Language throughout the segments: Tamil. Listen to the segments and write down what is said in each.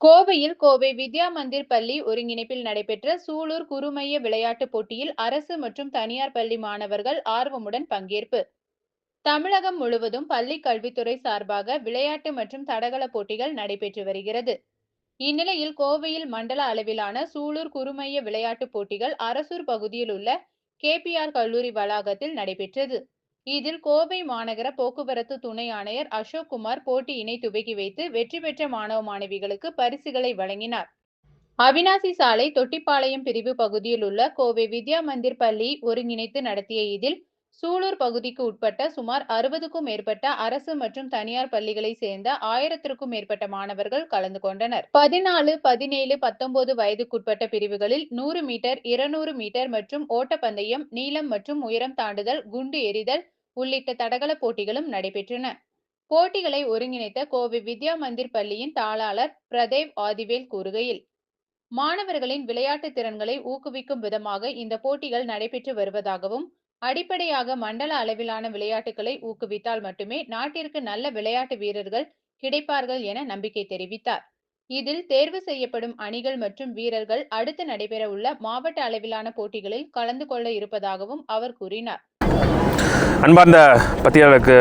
கோவையில் கோவை வித்யா மந்திர் பள்ளி ஒருங்கிணைப்பில் நடைபெற்ற சூலூர் குறுமைய விளையாட்டுப் போட்டியில் அரசு மற்றும் தனியார் பள்ளி மாணவர்கள் ஆர்வமுடன் பங்கேற்பு. தமிழகம் முழுவதும் பள்ளி கல்வித்துறை சார்பாக விளையாட்டு மற்றும் தடகள போட்டிகள் நடைபெற்று வருகிறது. இந்நிலையில் கோவையில் மண்டல அளவிலான சூலூர் குறுமைய விளையாட்டுப் போட்டிகள் அரசூர் பகுதியில் உள்ள KPR கல்லூரி வளாகத்தில் நடைபெற்றது. இதில் கோவை மாநகர போக்குவரத்து துணை ஆணையர் அசோக்குமார் போட்டியினை துவக்கி வைத்து வெற்றி பெற்ற மாணவ மாணவிகளுக்கு பரிசுகளை வழங்கினார். அவினாசி சாலை தொட்டிப்பாளையம் பிரிவு பகுதியில் உள்ள கோவை வித்யா மந்திர் பள்ளி ஒருங்கிணைத்து நடத்திய இதில் சூலூர் பகுதிக்கு உட்பட்ட சுமார் 60க்கும் மேற்பட்ட அரசு மற்றும் தனியார் பள்ளிகளை சேர்ந்த 1000க்கும் மேற்பட்ட மாணவர்கள் கலந்து கொண்டனர். 14, 17, 19 வயதுக்குட்பட்ட பிரிவுகளில் 100 மீட்டர், 200 மீட்டர் மற்றும் ஓட்டப்பந்தயம், நீளம் மற்றும் உயரம் தாண்டுதல், குண்டு எறிதல் உள்ளிட்ட தடகள போட்டிகளும் நடைபெற்றன. போட்டிகளை ஒருங்கிணைத்த கோவை வித்யா மந்திர் பள்ளியின் தாளாளர் பிரதேவ் ஆதிவேல் கூறுகையில், மாணவர்களின் விளையாட்டு திறன்களை ஊக்குவிக்கும் விதமாக இந்த போட்டிகள் நடைபெற்று வருவதாகவும், அடிப்படையாக மண்டல அளவிலான விளையாட்டுகளை ஊக்குவித்தால் மட்டுமே நாட்டிற்கு நல்ல விளையாட்டு வீரர்கள் கிடைப்பார்கள் என நம்பிக்கை தெரிவித்தார். இதில் தேர்வு செய்யப்படும் அணிகள் மற்றும் வீரர்கள் அடுத்து நடைபெற உள்ள மாவட்ட அளவிலான போட்டிகளில் கலந்து கொள்ள இருப்பதாகவும் அவர் கூறினார். அன்பார்ந்த பத்திரிகையாளருக்கு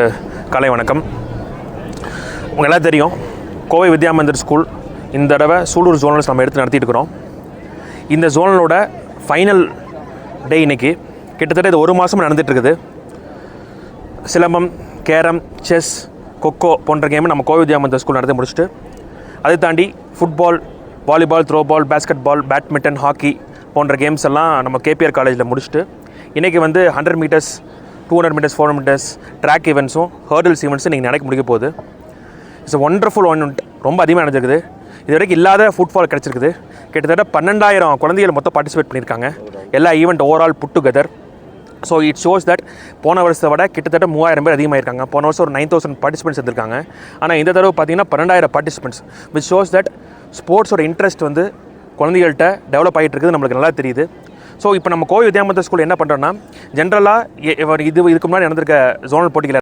காலை வணக்கம். உங்களுக்கு எல்லாம் தெரியும், கோவை வித்யா மந்திர் ஸ்கூல் இந்த தடவை சூலூர் ஜோனல்ஸ் நம்ம எடுத்து நடத்திட்டு இருக்கிறோம். இந்த ஜோனலோட ஃபைனல் டே இன்னைக்கு. கிட்டத்தட்ட இது ஒரு மாதம் நடந்துகிட்ருக்குது. சிலம்பம், கேரம், செஸ், கொக்கோ போன்ற கேமை நம்ம கோவை வித்யா மந்திர் ஸ்கூல் நடத்தி முடிச்சுட்டு, அதை தாண்டி football, volleyball, throwball, basketball, badminton, hockey போன்ற கேம்ஸ் எல்லாம் நம்ம KPR காலேஜில் முடிச்சுட்டு இன்றைக்கி 100 மீட்டர்ஸ், 200 மீட்டர்ஸ், 400 மீட்டர்ஸ் ட்ராக் ஈவெண்ட்ஸும் ஹர்டில்ஸ் ஈவெண்ட்ஸும் இன்றைக்கி நடக்க முடிக்க போகுது. இட்ஸ் ஒண்டர்ஃபுல் ரொம்ப அதிகமாக நடந்திருக்குது. இது வரைக்கும் இல்லாத ஃபுட்பால் கிடச்சிருக்குது. கிட்டத்தட்ட 12,000 குழந்தைகள் மொத்தம் பார்ட்டிசிபேட் பண்ணியிருக்காங்க. எல்லா event overall put together. So it shows that போன வருஷத்தை விட கிட்டத்தட்ட 3000 பேர் அதிகமாக இருக்காங்க. போன வருஷம் ஒரு 9,000 பார்ட்டிசிபென்ட்ஸ் இருந்திருக்காங்க. ஆனால் இந்த தடவை பார்த்தீங்கன்னா 12,000 பார்ட்டிசிபென்ட்ஸ், விச் ஷோஸ் தட் ஸ்போர்ட்ஸோட இன்ட்ரெஸ்ட் குழந்தைகள்கிட்ட டெவலப் ஆகிட்டு இருக்குது. நம்மளுக்கு நல்லா தெரியுது. ஸோ இப்போ நம்ம கோவை வித்யா மந்திர் ஸ்கூல் என்ன பண்ணுறோன்னா, ஜென்ரலாக இதுக்கு முன்னாடி நடந்திருக்க ஜோனல் போட்டிகள்